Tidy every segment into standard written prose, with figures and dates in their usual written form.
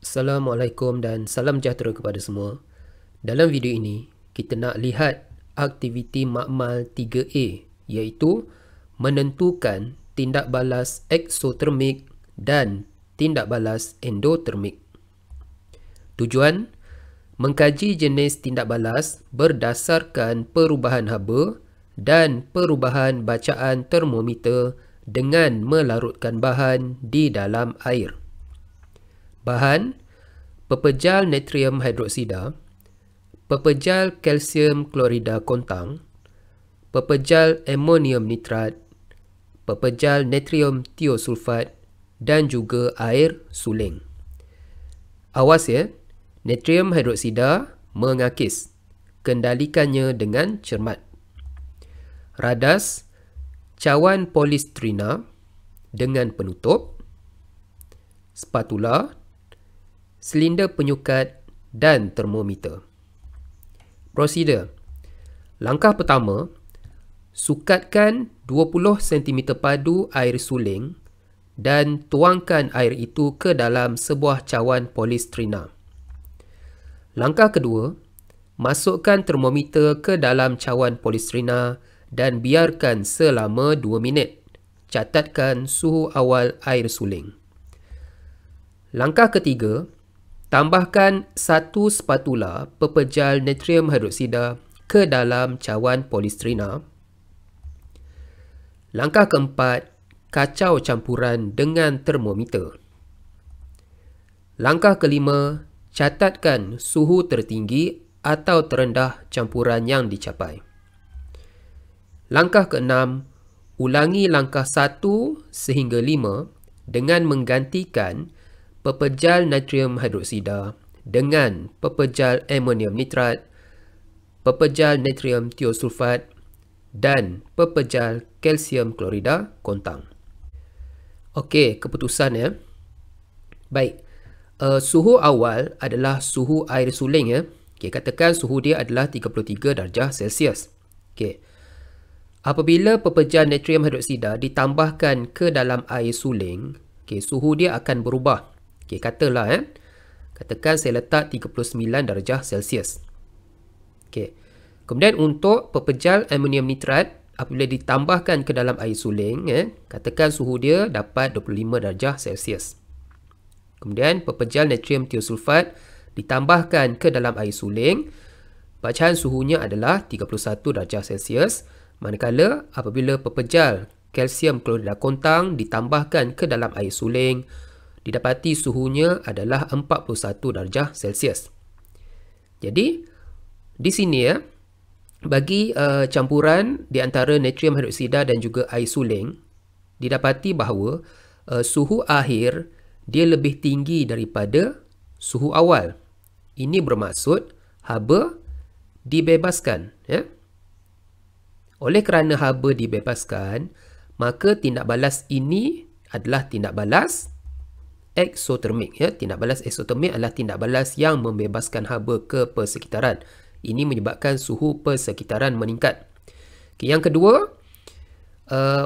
Assalamualaikum dan salam sejahtera kepada semua. Dalam video ini, kita nak lihat aktiviti makmal 3A iaitu menentukan tindak balas eksotermik dan tindak balas endotermik. Tujuan, mengkaji jenis tindak balas berdasarkan perubahan haba dan perubahan bacaan termometer dengan melarutkan bahan di dalam air. Bahan, pepejal natrium hidroksida, pepejal kalsium klorida kontang, pepejal amonium nitrat, pepejal natrium tiosulfat dan juga air suling. Awas ya, natrium hidroksida mengakis. Kendalikannya dengan cermat. Radas, cawan polistrina dengan penutup, spatula, silinder penyukat dan termometer. Prosedur. Langkah pertama, sukatkan 20 cm padu air suling dan tuangkan air itu ke dalam sebuah cawan polistrina. Langkah kedua, masukkan termometer ke dalam cawan polistrina dan biarkan selama 2 minit. Catatkan suhu awal air suling. Langkah ketiga, tambahkan 1 spatula pepejal natrium hidroksida ke dalam cawan polistrina. Langkah keempat, kacau campuran dengan termometer. Langkah kelima, catatkan suhu tertinggi atau terendah campuran yang dicapai. Langkah keenam, ulangi langkah 1 sehingga 5 dengan menggantikan pepejal natrium hidroksida dengan pepejal amonium nitrat, pepejal natrium tiosulfat dan pepejal kalsium klorida kontang. Okey, keputusan ya. Baik, suhu awal adalah suhu air suling ya. Okey, katakan suhu dia adalah 33 darjah Celsius. Okey. Apabila pepejal natrium hidroksida ditambahkan ke dalam air suling, okey, suhu dia akan berubah. Okey, katalah katakan saya letak 39 darjah Celsius. Okey. Kemudian untuk pepejal amonium nitrat apabila ditambahkan ke dalam air suling, katakan suhu dia dapat 25 darjah Celsius. Kemudian pepejal natrium tiosulfat ditambahkan ke dalam air suling, bacaan suhunya adalah 31 darjah Celsius. Manakala apabila pepejal kalsium klorida kontang ditambahkan ke dalam air suling, didapati suhunya adalah 41 darjah Celsius. Jadi, di sini bagi campuran di antara natrium hidroksida dan juga air suling, didapati bahawa suhu akhir dia lebih tinggi daripada suhu awal. Ini bermaksud haba dibebaskan. Oleh kerana haba dibebaskan, maka tindak balas ini adalah tindak balas eksotermik. Tindak balas eksotermik adalah tindak balas yang membebaskan haba ke persekitaran. Ini menyebabkan suhu persekitaran meningkat. Okay, yang kedua,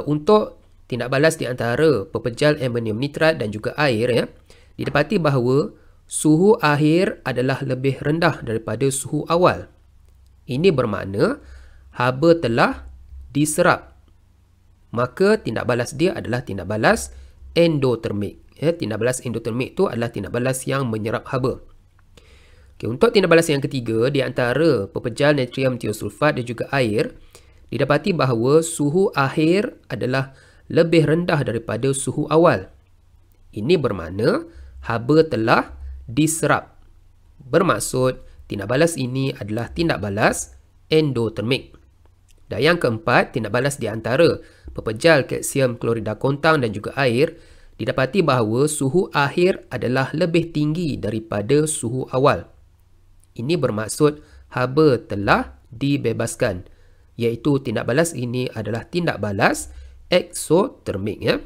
untuk tindak balas di antara pepejal amonium nitrat dan juga air, didapati bahawa suhu akhir adalah lebih rendah daripada suhu awal. Ini bermakna haba telah diserap. Maka tindak balas dia adalah tindak balas endotermik. Tindak balas endotermik itu adalah tindak balas yang menyerap haba. Okay, untuk tindak balas yang ketiga, di antara pepejal natrium tiosulfat dan juga air, didapati bahawa suhu akhir adalah lebih rendah daripada suhu awal. Ini bermakna haba telah diserap. Bermaksud, tindak balas ini adalah tindak balas endotermik. Dan yang keempat, tindak balas di antara pepejal kalsium klorida kontang dan juga air, didapati bahawa suhu akhir adalah lebih tinggi daripada suhu awal. Ini bermaksud haba telah dibebaskan, iaitu tindak balas ini adalah tindak balas eksotermik.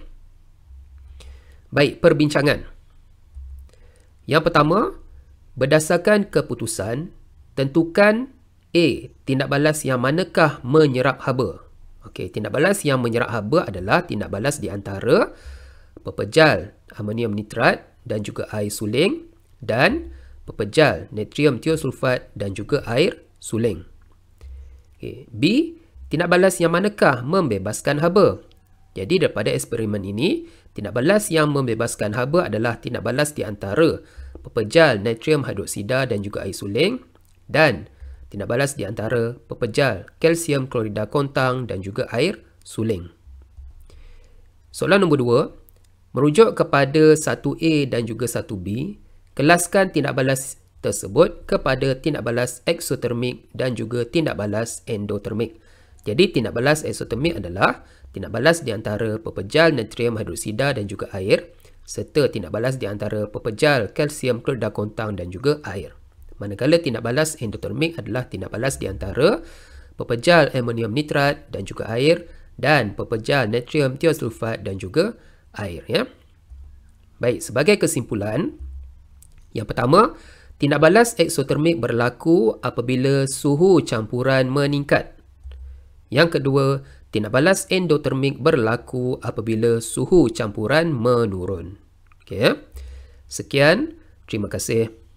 Baik, perbincangan. Yang pertama, berdasarkan keputusan, tentukan A. Tindak balas yang manakah menyerap haba? Okey, tindak balas yang menyerap haba adalah tindak balas di antara pepejal amonium nitrat dan juga air suling dan pepejal natrium tiosulfat dan juga air suling. Okay. B. Tindak balas yang manakah membebaskan haba? Jadi daripada eksperimen ini, tindak balas yang membebaskan haba adalah tindak balas di antara pepejal natrium hidroksida dan juga air suling dan tindak balas di antara pepejal kalsium klorida kontang dan juga air suling. Soalan nombor 2, merujuk kepada 1A dan juga 1B, kelaskan tindak balas tersebut kepada tindak balas eksotermik dan juga tindak balas endotermik. Jadi tindak balas eksotermik adalah tindak balas di antara pepejal natrium hidroksida dan juga air serta tindak balas di antara pepejal kalsium klorida kontang dan juga air. Manakala tindak balas endotermik adalah tindak balas di antara pepejal amonium nitrat dan juga air dan pepejal natrium tiosulfat dan juga air, ya. Baik, sebagai kesimpulan, yang pertama, tindak balas eksotermik berlaku apabila suhu campuran meningkat. Yang kedua, tindak balas endotermik berlaku apabila suhu campuran menurun. Okey, ya. Sekian, terima kasih.